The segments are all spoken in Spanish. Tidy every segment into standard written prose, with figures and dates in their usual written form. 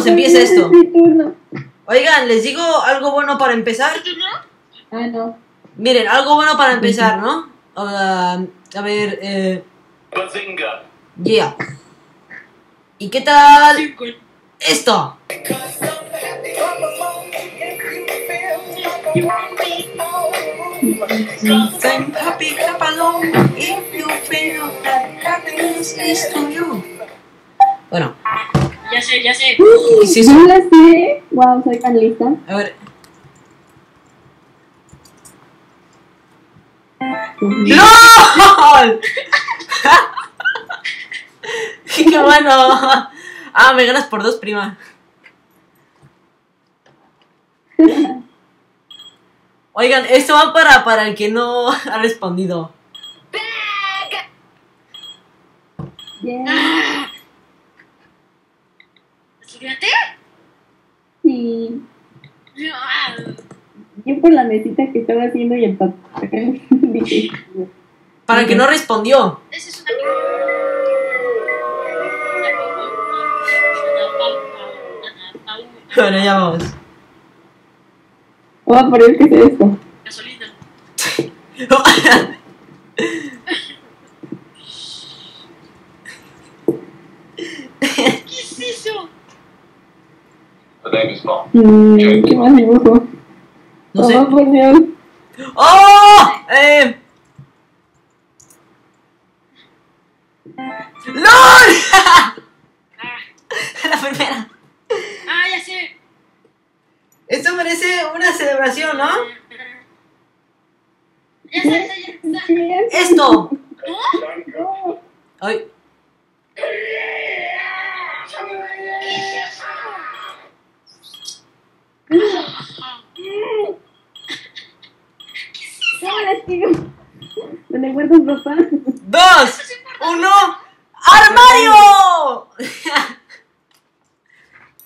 Vamos, empieza esto. Mi turno. Oigan, les digo algo bueno para empezar. Ah, no. Miren, algo bueno para empezar, ¿no? A ver, Bazinga. yeah. ¿Y qué tal esto? I'm happy, clap along if you feel that happiness is to you. Bueno, Ya sé, ya sé. ¿qué es eso? No la sé. Wow, soy tan lista. A ver. ¡LOL! ¡Qué bueno! Ah, me ganas por 2, prima. Oigan, esto va para el que no ha respondido. Yeah. ¿Estudiante? Sí. Ah, Yo por la mesita que estaba haciendo y el papel dije, Para el que no respondió. ese es una... Bueno, ya vamos. voy a poner que es esto. Gasolina. ¿Qué es eso? The name is Bond. ¿Qué más dibujo? No sé. Oh, por Dios. ¡Oh! ¡LOL! La primera. Ah, ya sé. Esto merece una celebración, ¿no? Ya está, ya está. ¿Qué es? Esto. No. Ay. ¿Dónde guardas ropa? 2, 1. ¡Armario!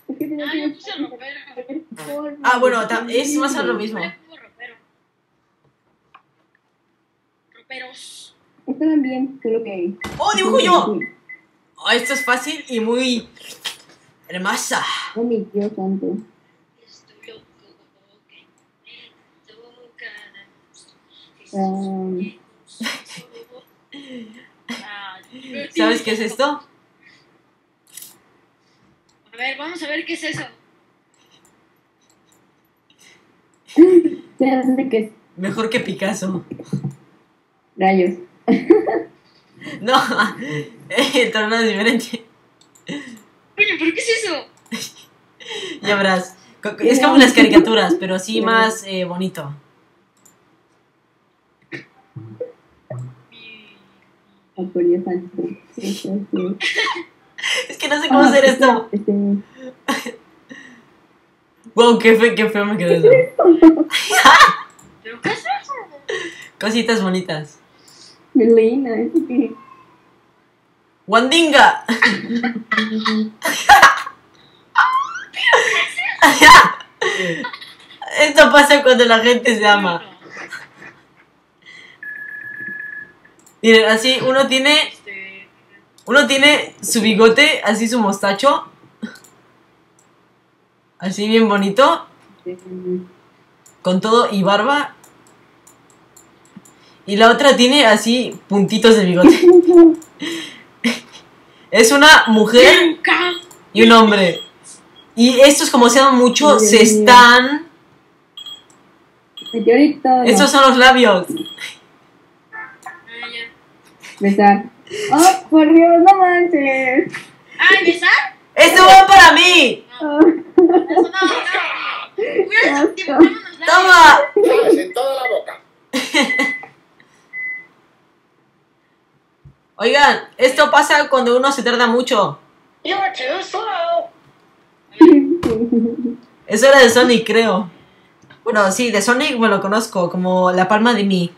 Es que Ah, yo puse ropero. Ah, bueno, es más o menos lo mismo. Yo le pongo ropero. Roperos. Estaban bien, solo que... ¡Oh, dibujo yo! Oh, esto es fácil y muy hermosa. Oh, mi Dios santo. Estoy loco, que me toca. ¿Sabes qué es esto? A ver, vamos a ver qué es eso. Ya sé que es Mejor que Picasso. rayos. No, el torneo es diferente. Oye, ¿pero qué es eso? Ya verás. Es como las caricaturas, pero así más bonito. Oh, por Dios santo. Sí. Es que no sé cómo hacer esto. Wow, qué feo me quedó eso. ¿Pero qué es eso? Cositas bonitas. Melina, ¿eso qué? ¡Wandinga! Esto pasa cuando la gente se ama. Miren, así uno tiene su bigote, así su mostacho. Así bien bonito. Con todo y barba. Y la otra tiene así puntitos de bigote. Es una mujer y un hombre. Y estos, como se aman mucho, se están... Señorita. Estos son los labios. Besar. Oh, por Dios, no manches. Ah, ¿besar? ¡Esto va para mí! Oh, Eso no. Hubiera dibujado unos labios. ¡Toma! En toda la boca. Oigan, esto pasa cuando uno se tarda mucho. You're too slow. Eso era de Sonic, creo. Bueno, sí, de Sonic me lo conozco, como la palma de mi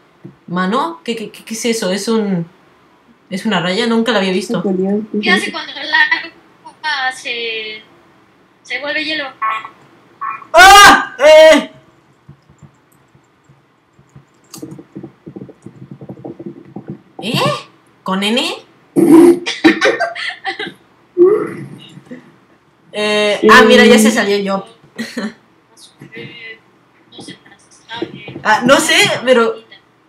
mano. ¿Qué es eso? ¿Es una raya? Nunca la había visto. por Dios. ¿Qué hace cuando la agua se vuelve hielo? ¡Ah! ¿Con N? Mira, ya se salió yo. No se sabe. No sé, pero...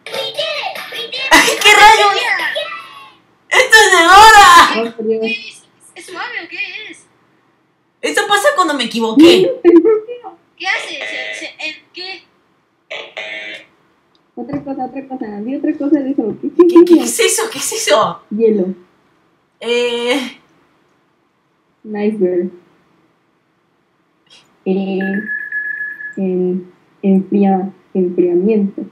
¡Ay, qué rayos! ¡Esto es de hora! Oh, por Dios. ¿Es suave o qué es? Esto pasa cuando me equivoqué. ¿Qué hace? ¿En qué? Otra cosa. Vi otra cosa de eso. ¿Qué es eso? ¿Qué es eso? Hielo. Un iceberg. Enfriamiento.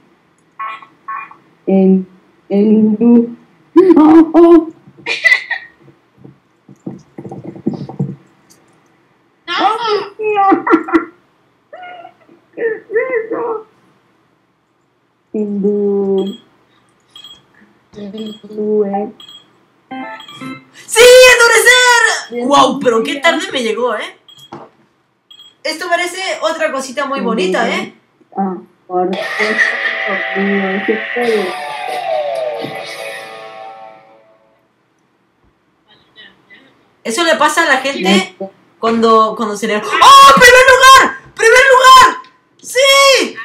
¡Oh! ¡No! ¿Qué es eso? Endurecer. ¡Sí, endurecer! ¡Wow! Pero qué tarde me llegó, ¿eh? Esto parece otra cosita muy bonita, ¿eh? Por Dios mío, ¿qué puedo? Eso le pasa a la gente cuando se le... ¡Oh! ¡Primer lugar! ¡Primer lugar! ¡Sí!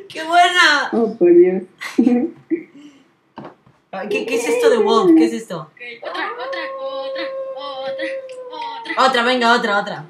¡Qué buena! Oh, por Dios. ¿Qué es esto de Wolf? ¿Qué es esto? Ok, otra. Otra, venga, otra.